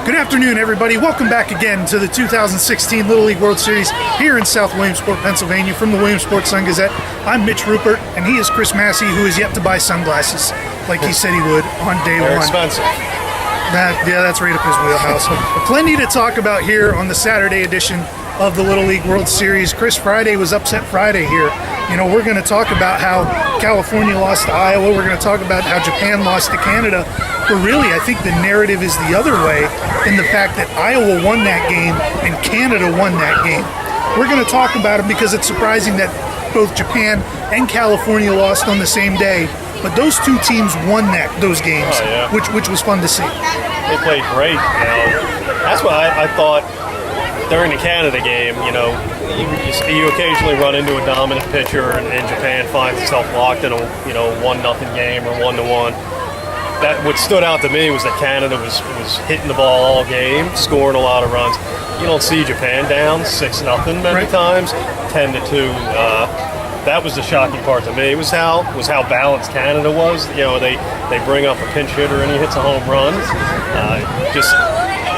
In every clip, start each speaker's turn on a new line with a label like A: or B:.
A: Good afternoon, everybody. Welcome back again to the 2016 Little League World Series here in South Williamsport, Pennsylvania. From the Williamsport Sun-Gazette, I'm Mitch Rupert, and he is Chris Masse, who is yet to buy sunglasses, like he said he would on day
B: They're
A: one.
B: Expensive.
A: That's right up his wheelhouse. Plenty to talk about here on the Saturday edition of the Little League World Series. Chris, Friday was Upset Friday here. You know, we're going to talk about how California lost to Iowa. We're going to talk about how Japan lost to Canada. But really, I think the narrative is the other way in the fact that Iowa won that game and Canada won that game. We're going to talk about it because it's surprising that both Japan and California lost on the same day. But those two teams won those games, which was fun to see.
B: They played great. You know, that's what I thought during the Canada game. You know, you occasionally run into a dominant pitcher, and Japan finds itself locked in a 1-0 game or 1-1. That what stood out to me was that Canada was hitting the ball all game, scoring a lot of runs. You don't see Japan down 6-0 many times, 10-2. That was the shocking part to me. Was how balanced Canada was. You know, they bring up a pinch hitter and he hits a home run.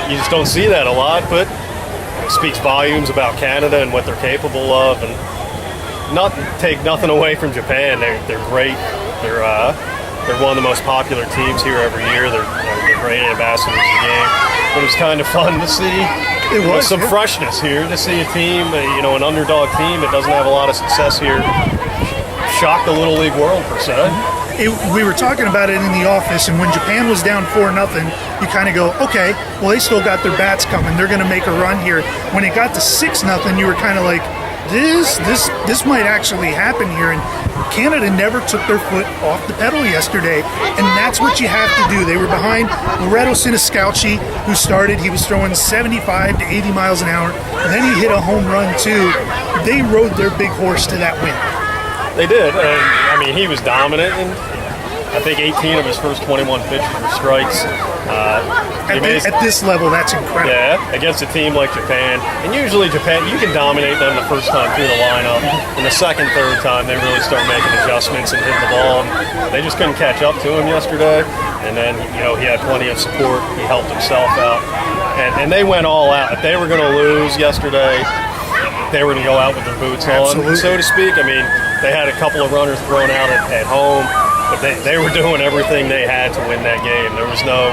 B: You just don't see that a lot, but it speaks volumes about Canada and what they're capable of. And take nothing away from Japan. They're great. They're one of the most popular teams here every year. They're great ambassadors of the game. But it was kind of fun to see.
A: It was
B: some freshness here to see a team, an underdog team that doesn't have a lot of success here, shock the Little League world per se.
A: We were talking about it in the office, and when Japan was down 4-0, you kind of go, okay, well, they still got their bats coming. They're going to make a run here. When it got to 6-0, you were kind of like, this might actually happen here. And Canada never took their foot off the pedal yesterday, and that's what you have to do. They were behind Loretto Siniscalchi, who started. He was throwing 75 to 80 miles an hour, and then he hit a home run too. They rode their big horse to that win.
B: They did. He was dominant, and I think 18 of his first 21 pitches were strikes.
A: At this level, that's incredible.
B: Yeah, against a team like Japan. And usually Japan, you can dominate them the first time through the lineup. And the second, third time, they really start making adjustments and hitting the ball. And they just couldn't catch up to him yesterday. And then, he had plenty of support. He helped himself out. And they went all out. If they were going to lose yesterday, they were going to go out with their boots on, so to speak. They had a couple of runners thrown out at home. But they were doing everything they had to win that game. There was no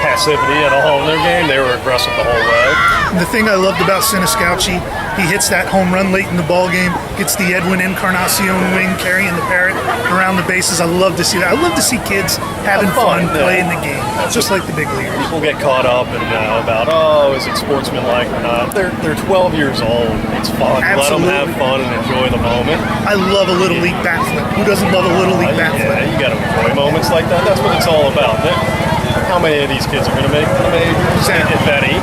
B: passivity at all in their game. They were aggressive the whole way.
A: The thing I loved about Siniscalchi, he hits that home run late in the ball game, gets the Edwin Encarnacion wing, carrying the parrot around the bases. I love to see that. I love to see kids having fun playing the game, just like the big leaguers.
B: People get caught up in about, is it sportsmanlike or not? They're 12 years old. It's fun.
A: Absolutely.
B: Let them have fun and enjoy the moment.
A: I love a Little League bat flip. Who doesn't love a Little League bat flip?
B: Yeah, you got to enjoy moments like that. That's what it's all about. How many of these kids are going to make the majors?
A: Exactly.
B: If any.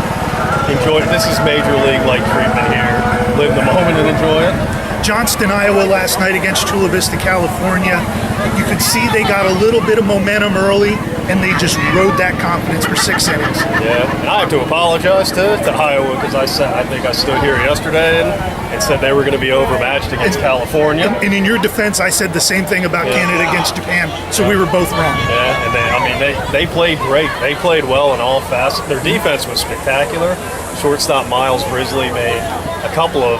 B: Enjoy it. This is major league-like treatment here. Live the moment and enjoy it.
A: Johnston, Iowa last night against Chula Vista, California. You could see they got a little bit of momentum early, and they just rode that confidence for 6 innings.
B: Yeah, and I have to apologize to Iowa because I think I stood here yesterday and said they were going to be overmatched against California.
A: And in your defense, I said the same thing about Canada against Japan, so we were both wrong.
B: Yeah, and they played great. They played well in all facets. Their defense was spectacular. Shortstop Miles Risley made a couple of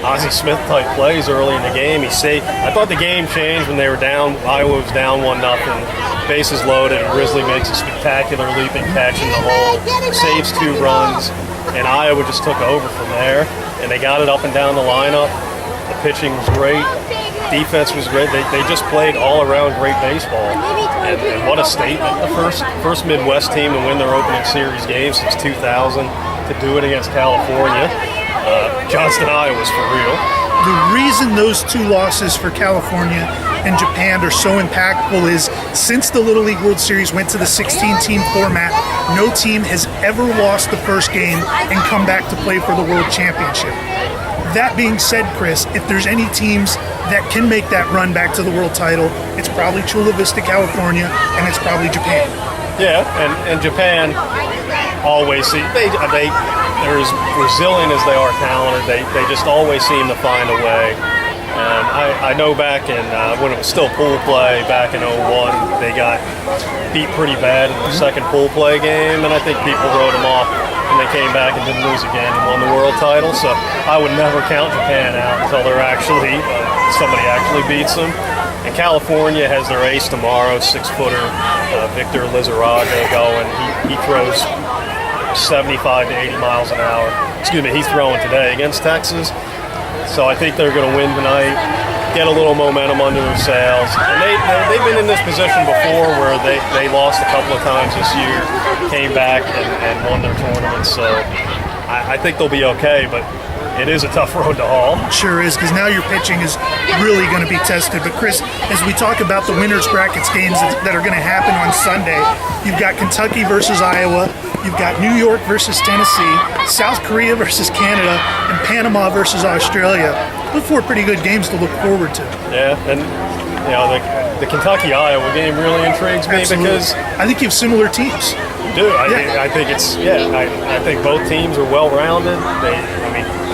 B: Ozzie Smith-type plays early in the game. I thought the game changed when they were down. Iowa was down 1-0. Bases loaded, and Risley makes a spectacular leaping catch in the hole. Saves 2 runs, and Iowa just took over from there. And they got it up and down the lineup. The pitching was great. Defense was great. They just played all-around great baseball. And what a statement. The first Midwest team to win their opening series game since 2000 to do it against California. Johnston, Iowa's for real.
A: The reason those 2 losses for California and Japan are so impactful is since the Little League World Series went to the 16-team format, no team has ever lost the first game and come back to play for the World Championship. That being said, Chris, if there's any teams that can make that run back to the world title, it's probably Chula Vista, California, and it's probably Japan.
B: Yeah, and Japan always they're as resilient as they are talented. They just always seem to find a way And I know back in when it was still pool play back in '01, they got beat pretty bad in the second pool play game, and I think people wrote them off. And they came back and didn't lose again and won the world title. So I would never count Japan out until they're actually somebody actually beats them. And California has their ace tomorrow, 6-footer Victor Lizarraga going. He throws 75 to 80 miles an hour. Excuse me, he's throwing today against Texas. So I think they're going to win tonight, get a little momentum under their sails. And they've been in this position before where they lost a couple of times this year, came back and won their tournament. So I think they'll be okay, but it is a tough road to haul.
A: Sure is, because now your pitching is really going to be tested. But Chris, as we talk about the winners brackets games that are going to happen on Sunday, you've got Kentucky versus Iowa, you've got New York versus Tennessee, South Korea versus Canada, and Panama versus Australia. Look for pretty good games to look forward to.
B: Yeah, and the Kentucky-Iowa game really intrigues me.
A: Absolutely.
B: Because
A: I think you have similar teams.
B: You do. I think I think both teams are well-rounded.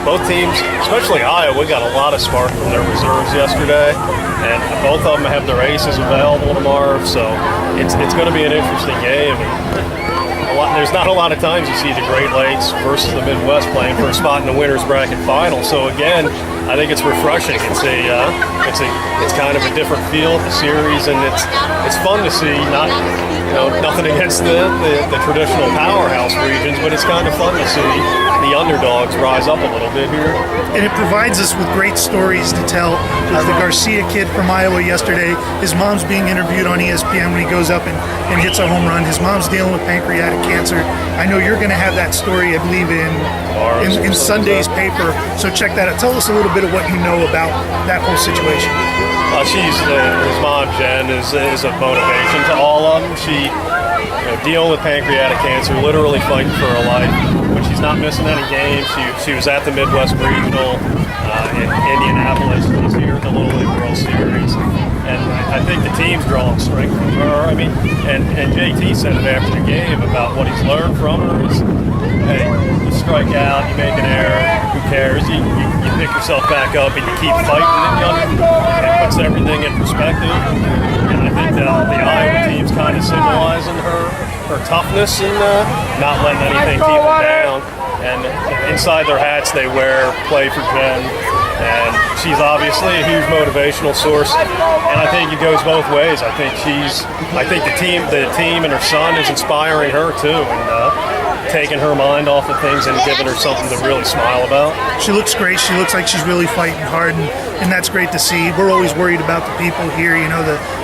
B: Both teams, especially Iowa, got a lot of spark from their reserves yesterday, and both of them have their aces available tomorrow. So it's going to be an interesting game. There's not a lot of times you see the Great Lakes versus the Midwest playing for a spot in the winners bracket final. So again, I think it's refreshing. It's kind of a different feel of the series, and it's fun to see. Nothing against the traditional powerhouse regions, but it's kind of fun to see the underdogs rise up a little bit here.
A: And it provides us with great stories to tell. With the Garcia kid from Iowa yesterday, his mom's being interviewed on ESPN when he goes up and hits a home run. His mom's dealing with pancreatic cancer. I know you're going to have that story, I believe, in Sunday's paper. So check that out. Tell us a little bit of what you know about that whole situation.
B: His mom, Jen, is a motivation to all of them. She dealing with pancreatic cancer, literally fighting for her life. But she's not missing any games. She was at the Midwest Regional in Indianapolis. She's here at the Little League World Series. And I think the team's drawing strength from her. And JT said it after the game about what he's learned from her is, hey, you strike out, you make an error, who cares? You pick yourself back up and you keep fighting. It puts everything in perspective. And I think the Iowa team's kind of symbolizing her toughness and not letting anything keep her down. And inside their hats, they wear "Play for Jen." And she's obviously a huge motivational source, and I think it goes both ways. I think the team and her son is inspiring her too, and taking her mind off of things and giving her something to really smile about.
A: She looks great. She looks like she's really fighting hard, and that's great to see. We're always worried about the people here.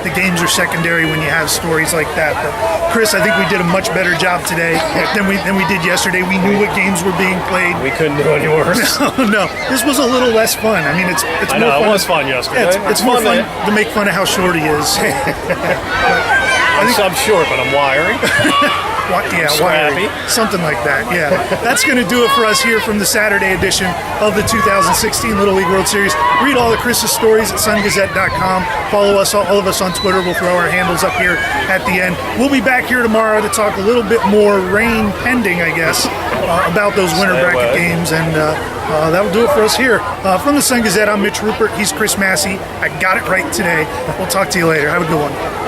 A: The games are secondary when you have stories like that. But Chris, I think we did a much better job today than we did yesterday. We knew what games were being played.
B: We couldn't do any worse.
A: No, this was a little less fun. I mean, it's
B: I know, it was fun yesterday.
A: It's more fun to make fun of how short he is.
B: I'm short, but I'm wiry.
A: Wiry. Something like that, yeah. That's going to do it for us here from the Saturday edition of the 2016 Little League World Series. Read all of Chris's stories at Sun-Gazette.com. Follow us, all of us on Twitter. We'll throw our handles up here at the end. We'll be back here tomorrow to talk a little bit more, rain pending, I guess, about those winter bracket games, and that'll do it for us here. From the Sun-Gazette, I'm Mitch Rupert. He's Chris Masse. I got it right today. We'll talk to you later. Have a good one.